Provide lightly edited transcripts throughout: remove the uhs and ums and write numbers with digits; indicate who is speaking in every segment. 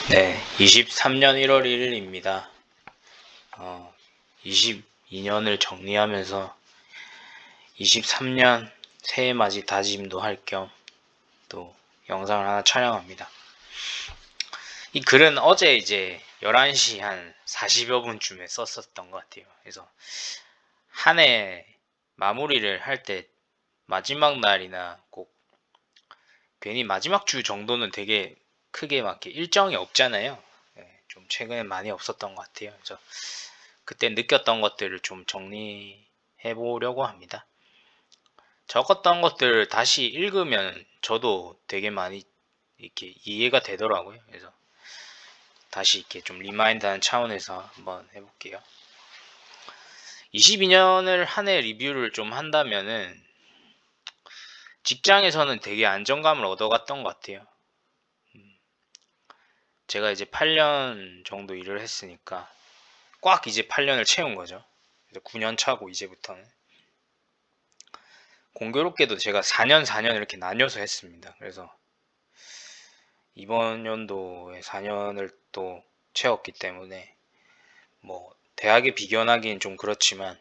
Speaker 1: 네, 23년 1월 1일입니다. 22년을 정리하면서 23년 새해 맞이 다짐도 할 겸 또 영상을 하나 촬영합니다. 이 글은 어제 이제 11시 한 40여 분쯤에 썼었던 것 같아요. 그래서 한 해 마무리를 할 때 마지막 날이나 꼭 괜히 마지막 주 정도는 되게 크게 막 이렇게 일정이 없잖아요. 네, 좀 최근에 많이 없었던 것 같아요. 그래서 그때 느꼈던 것들을 좀 정리해 보려고 합니다. 적었던 것들을 다시 읽으면 저도 되게 많이 이렇게 이해가 되더라고요. 그래서 다시 이렇게 좀 리마인드하는 차원에서 한번 해볼게요. 22년을 한 해 리뷰를 좀 한다면은 직장에서는 되게 안정감을 얻어갔던 것 같아요. 제가 이제 8년 정도 일을 했으니까 꽉 이제 8년을 채운 거죠. 9년 차고 이제부터는. 공교롭게도 제가 4년 4년 이렇게 나뉘어서 했습니다. 그래서 이번 연도에 4년을 또 채웠기 때문에 뭐 대학에 비견하기는 좀 그렇지만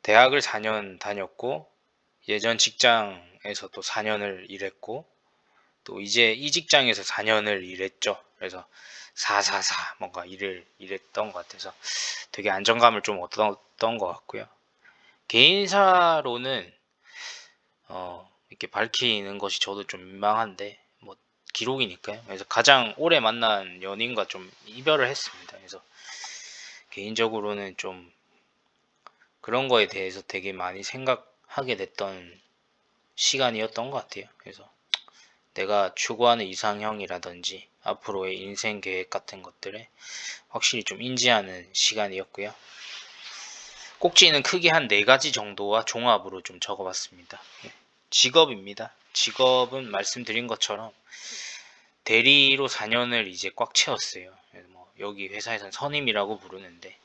Speaker 1: 대학을 4년 다녔고 예전 직장에서 또 4년을 일했고 또 이제 이 직장에서 4년을 일했죠. 그래서 444 뭔가 일을 일했던 것 같아서 되게 안정감을 좀 얻었던 것 같고요. 개인사로는 이렇게 밝히는 것이 저도 좀 민망한데 뭐 기록이니까요. 그래서 가장 오래 만난 연인과 좀 이별을 했습니다. 그래서 개인적으로는 좀 그런 거에 대해서 되게 많이 생각하게 됐던 시간이었던 것 같아요. 그래서 내가 추구하는 이상형이라든지 앞으로의 인생 계획 같은 것들에 확실히 좀 인지하는 시간이었고요. 꼭지는 크게 한 4가지 정도와 종합으로 좀 적어봤습니다. 직업입니다. 직업은 말씀드린 것처럼 대리로 4년을 이제 꽉 채웠어요. 뭐 여기 회사에서는 선임이라고 부르는데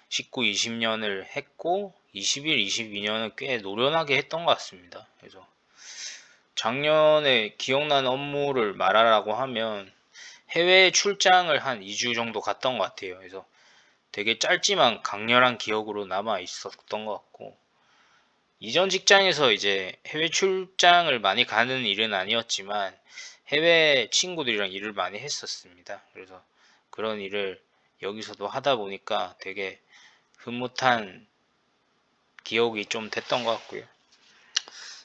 Speaker 1: 19, 20년을 했고 21, 22년은 꽤 노련하게 했던 것 같습니다. 그래서 작년에 기억나는 업무를 말하라고 하면 해외 출장을 한 2주 정도 갔던 것 같아요. 그래서 되게 짧지만 강렬한 기억으로 남아 있었던 것 같고 이전 직장에서 이제 해외 출장을 많이 가는 일은 아니었지만 해외 친구들이랑 일을 많이 했었습니다. 그래서 그런 일을 여기서도 하다 보니까 되게 흐뭇한 기억이 좀 됐던 것 같고요.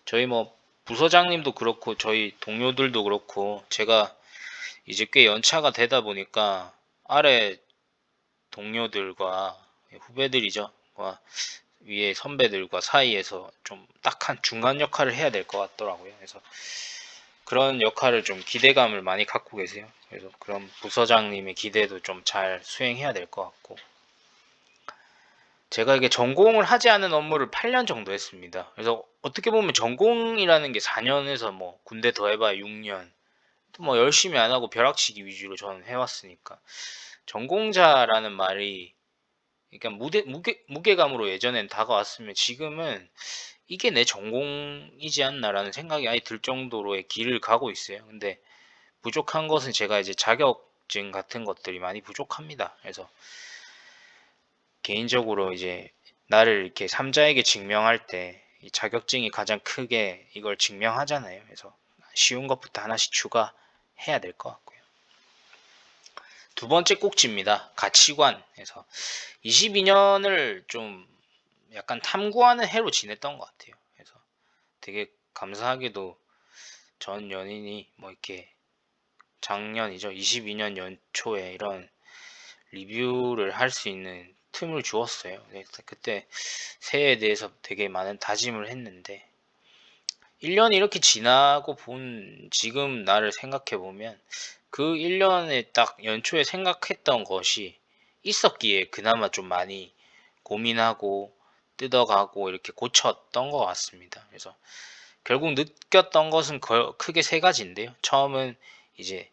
Speaker 1: 저희 뭐 부서장님도 그렇고 저희 동료들도 그렇고 제가 이제 꽤 연차가 되다 보니까 아래 동료들과 후배들이죠. 위에 선배들과 사이에서 좀 딱한 중간 역할을 해야 될 것 같더라고요. 그래서 그런 역할을 좀 기대감을 많이 갖고 계세요. 그래서 그런 부서장님의 기대도 좀 잘 수행해야 될 것 같고 제가 이게 전공을 하지 않은 업무를 8년 정도 했습니다. 그래서 어떻게 보면 전공이라는 게 4년에서 뭐 군대 더 해봐야 6년 또 뭐 열심히 안 하고 벼락치기 위주로 저는 해왔으니까 전공자라는 말이 그러니까 무게감으로 예전엔 다가왔으면 지금은 이게 내 전공이지 않나라는 생각이 아예 들 정도로의 길을 가고 있어요. 근데 부족한 것은 제가 이제 자격증 같은 것들이 많이 부족합니다. 그래서 개인적으로 이제 나를 이렇게 삼자에게 증명할 때 이 자격증이 가장 크게 이걸 증명하잖아요. 그래서 쉬운 것부터 하나씩 추가해야 될 것 같고요. 두 번째 꼭지입니다. 가치관에서 22년을 좀 약간 탐구하는 해로 지냈던 것 같아요. 그래서 되게 감사하게도 전 연인이 뭐 이렇게 작년이죠. 22년 연초에 이런 리뷰를 할 수 있는 틈을 주었어요. 그때 새해에 대해서 되게 많은 다짐을 했는데 1년이 이렇게 지나고 본 지금 나를 생각해 보면 그 1년에 딱 연초에 생각했던 것이 있었기에 그나마 좀 많이 고민하고 뜯어가고 이렇게 고쳤던 것 같습니다. 그래서 결국 느꼈던 것은 크게 3가지인데요. 처음은 이제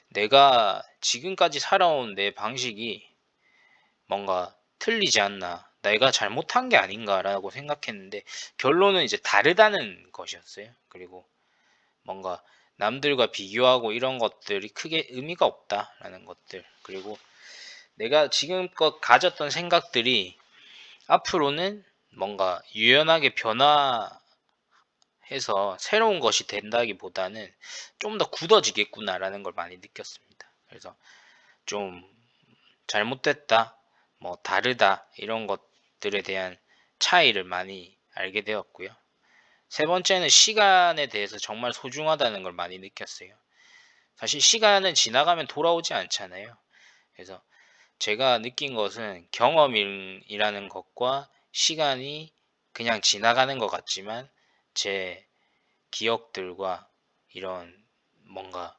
Speaker 1: 내가 지금까지 살아온 내 방식이 뭔가 틀리지 않나, 내가 잘못한 게 아닌가라고 생각했는데 결론은 이제 다르다는 것이었어요. 그리고 뭔가 남들과 비교하고 이런 것들이 크게 의미가 없다라는 것들, 그리고 내가 지금껏 가졌던 생각들이 앞으로는 뭔가 유연하게 변화해서 새로운 것이 된다기보다는 좀 더 굳어지겠구나라는 걸 많이 느꼈습니다. 그래서 좀 잘못됐다, 뭐 다르다, 이런 것들에 대한 차이를 많이 알게 되었고요. 세 번째는 시간에 대해서 정말 소중하다는 걸 많이 느꼈어요. 사실 시간은 지나가면 돌아오지 않잖아요. 그래서 제가 느낀 것은 경험이라는 것과 시간이 그냥 지나가는 것 같지만 제 기억들과 이런 뭔가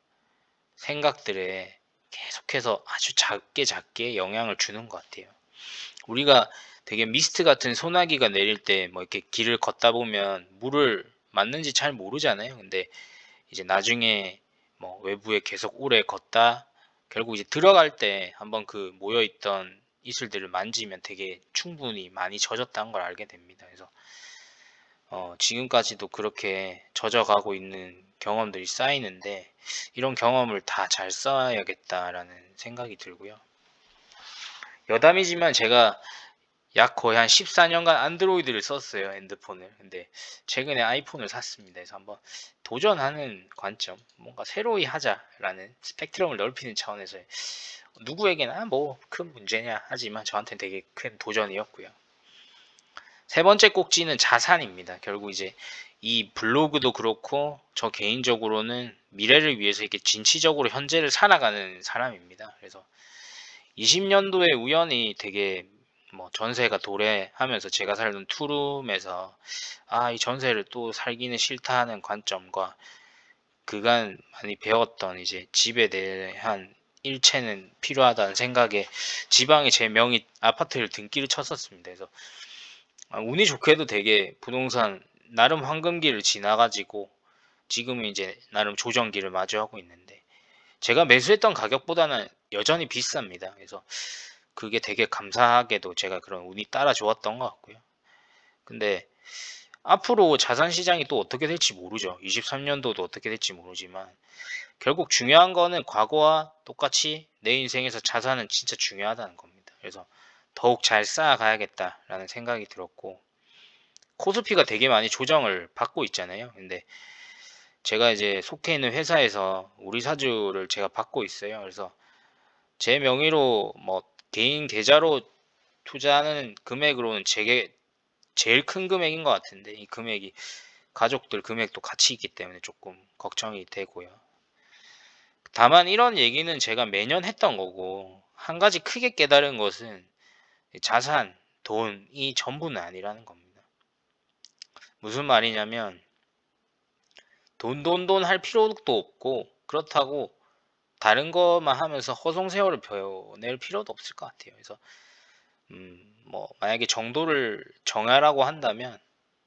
Speaker 1: 생각들에 계속해서 아주 작게 영향을 주는 것 같아요. 우리가 되게 미스트 같은 소나기가 내릴 때 뭐 이렇게 길을 걷다 보면 물을 맞는지 잘 모르잖아요. 근데 이제 나중에 뭐 외부에 계속 오래 걷다 결국 이제 들어갈 때 한번 그 모여있던 이슬들을 만지면 되게 충분히 많이 젖었다는 걸 알게 됩니다. 그래서 지금까지도 그렇게 젖어가고 있는 경험들이 쌓이는데 이런 경험을 다 잘 써야겠다라는 생각이 들고요. 여담이지만 제가 약 거의 한 14년간 안드로이드를 썼어요, 핸드폰을. 근데 최근에 아이폰을 샀습니다. 그래서 한번 도전하는 관점, 뭔가 새로이 하자라는 스펙트럼을 넓히는 차원에서 누구에게나 뭐 큰 문제냐 하지만 저한테는 되게 큰 도전이었고요. 세 번째 꼭지는 자산입니다. 결국 이제 이 블로그도 그렇고 저 개인적으로는 미래를 위해서 이렇게 진취적으로 현재를 살아가는 사람입니다. 그래서 20년도에 우연히 되게 뭐 전세가 도래하면서 제가 살던 투룸에서 이 전세를 또 살기는 싫다 하는 관점과 그간 많이 배웠던 이제 집에 대한 일체는 필요하다는 생각에 지방에 제 명의 아파트를 등기를 쳤었습니다. 그래서 운이 좋게도 되게 부동산 나름 황금기를 지나가지고 지금은 이제 나름 조정기를 마주하고 있는데 제가 매수했던 가격보다는 여전히 비쌉니다. 그래서 그게 되게 감사하게도 제가 그런 운이 따라 좋았던 것 같고요. 근데 앞으로 자산 시장이 또 어떻게 될지 모르죠. 23년도도 어떻게 될지 모르지만 결국 중요한 거는 과거와 똑같이 내 인생에서 자산은 진짜 중요하다는 겁니다. 그래서 더욱 잘 쌓아가야겠다라는 생각이 들었고 코스피가 되게 많이 조정을 받고 있잖아요. 근데 제가 이제 속해 있는 회사에서 우리 사주를 제가 받고 있어요. 그래서 제 명의로 뭐 개인 계좌로 투자하는 금액으로는 제일 큰 금액인 것 같은데 이 금액이 가족들 금액도 같이 있기 때문에 조금 걱정이 되고요. 다만 이런 얘기는 제가 매년 했던 거고 한 가지 크게 깨달은 것은 자산, 돈이 전부는 아니라는 겁니다. 무슨 말이냐면 돈 할 필요도 없고 그렇다고 다른 것만 하면서 허송세월을 보낼 필요도 없을 것 같아요. 그래서 뭐 만약에 정도를 정하라고 한다면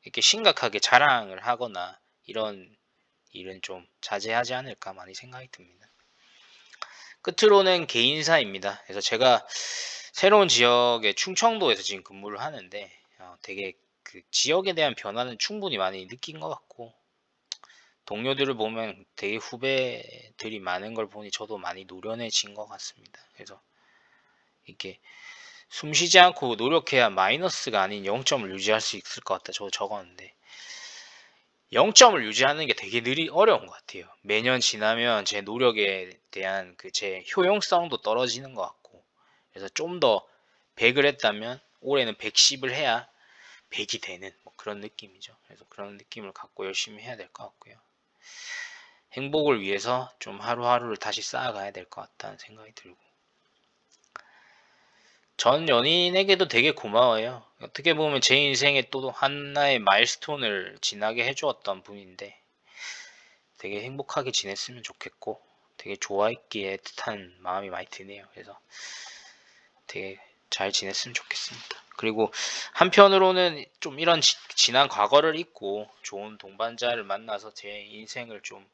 Speaker 1: 이렇게 심각하게 자랑을 하거나 이런 일은 좀 자제하지 않을까 많이 생각이 듭니다. 끝으로는 개인사입니다. 그래서 제가 새로운 지역의 충청도에서 지금 근무를 하는데 되게 그 지역에 대한 변화는 충분히 많이 느낀 것 같고 동료들을 보면 되게 후배들이 많은 걸 보니 저도 많이 노련해진 것 같습니다. 그래서 이렇게 숨 쉬지 않고 노력해야 마이너스가 아닌 0점을 유지할 수 있을 것 같다. 저도 적었는데 0점을 유지하는 게 되게 어려운 것 같아요. 매년 지나면 제 노력에 대한 그 제 효용성도 떨어지는 것 같고 그래서 좀 더 100을 했다면 올해는 110을 해야 100이 되는 뭐 그런 느낌이죠. 그래서 그런 느낌을 갖고 열심히 해야 될 것 같고요. 행복을 위해서 좀 하루하루를 다시 쌓아가야 될 것 같다는 생각이 들고 전 연인에게도 되게 고마워요. 어떻게 보면 제 인생에 또 하나의 마일스톤을 지나게 해주었던 분인데 되게 행복하게 지냈으면 좋겠고 되게 좋아했기에 뜻한 마음이 많이 드네요. 그래서 되게 잘 지냈으면 좋겠습니다. 그리고 한편으로는 좀 이런 지난 과거를 잊고 좋은 동반자를 만나서 제 인생을 좀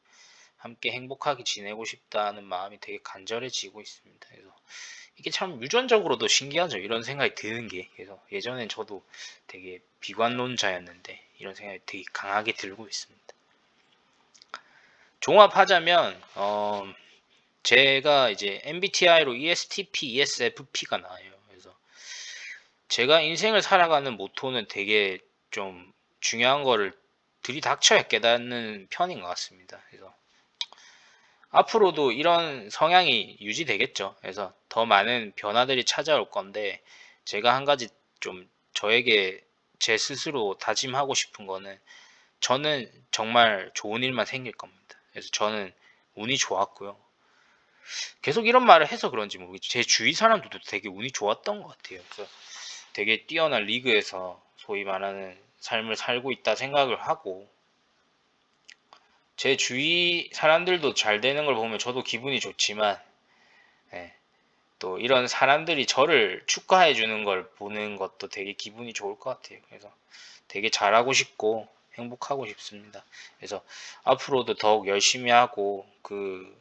Speaker 1: 함께 행복하게 지내고 싶다는 마음이 되게 간절해지고 있습니다. 그래서 이게 참 유전적으로도 신기하죠. 이런 생각이 드는 게. 그래서 예전엔 저도 되게 비관론자였는데 이런 생각이 되게 강하게 들고 있습니다. 종합하자면 제가 이제 MBTI로 ESTP, ESFP가 나와요. 그래서 제가 인생을 살아가는 모토는 되게 좀 중요한 거를 들이닥쳐야 깨닫는 편인 것 같습니다. 그래서 앞으로도 이런 성향이 유지되겠죠. 그래서 더 많은 변화들이 찾아올 건데 제가 한 가지 좀 저에게 제 스스로 다짐하고 싶은 거는 저는 정말 좋은 일만 생길 겁니다. 그래서 저는 운이 좋았고요. 계속 이런 말을 해서 그런지 모르겠죠. 제 주위 사람들도 되게 운이 좋았던 것 같아요. 그래서 되게 뛰어난 리그에서 소위 말하는 삶을 살고 있다 생각을 하고 제 주위 사람들도 잘 되는 걸 보면 저도 기분이 좋지만 예, 또 이런 사람들이 저를 축하해 주는 걸 보는 것도 되게 기분이 좋을 것 같아요. 그래서 되게 잘하고 싶고 행복하고 싶습니다. 그래서 앞으로도 더욱 열심히 하고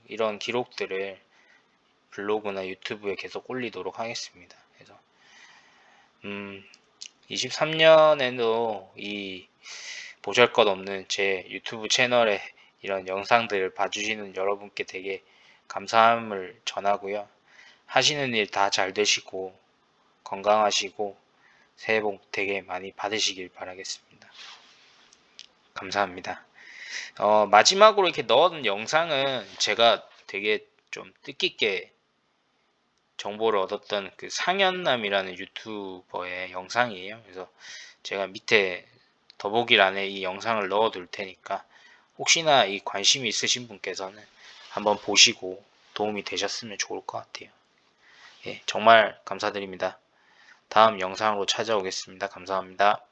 Speaker 1: 이런 기록들을 블로그나 유튜브에 계속 올리도록 하겠습니다. 그래서 23년에도 이 보잘것없는 제 유튜브 채널에 이런 영상들을 봐주시는 여러분께 되게 감사함을 전하고요. 하시는 일 다 잘 되시고 건강하시고 새해 복 되게 많이 받으시길 바라겠습니다. 감사합니다. 마지막으로 이렇게 넣은 영상은 제가 되게 좀 뜻깊게 정보를 얻었던 그 상현남이라는 유튜버의 영상이에요. 그래서 제가 밑에 더보기란에 이 영상을 넣어 둘 테니까 혹시나 이 관심이 있으신 분께서는 한번 보시고 도움이 되셨으면 좋을 것 같아요. 예, 정말 감사드립니다. 다음 영상으로 찾아오겠습니다. 감사합니다.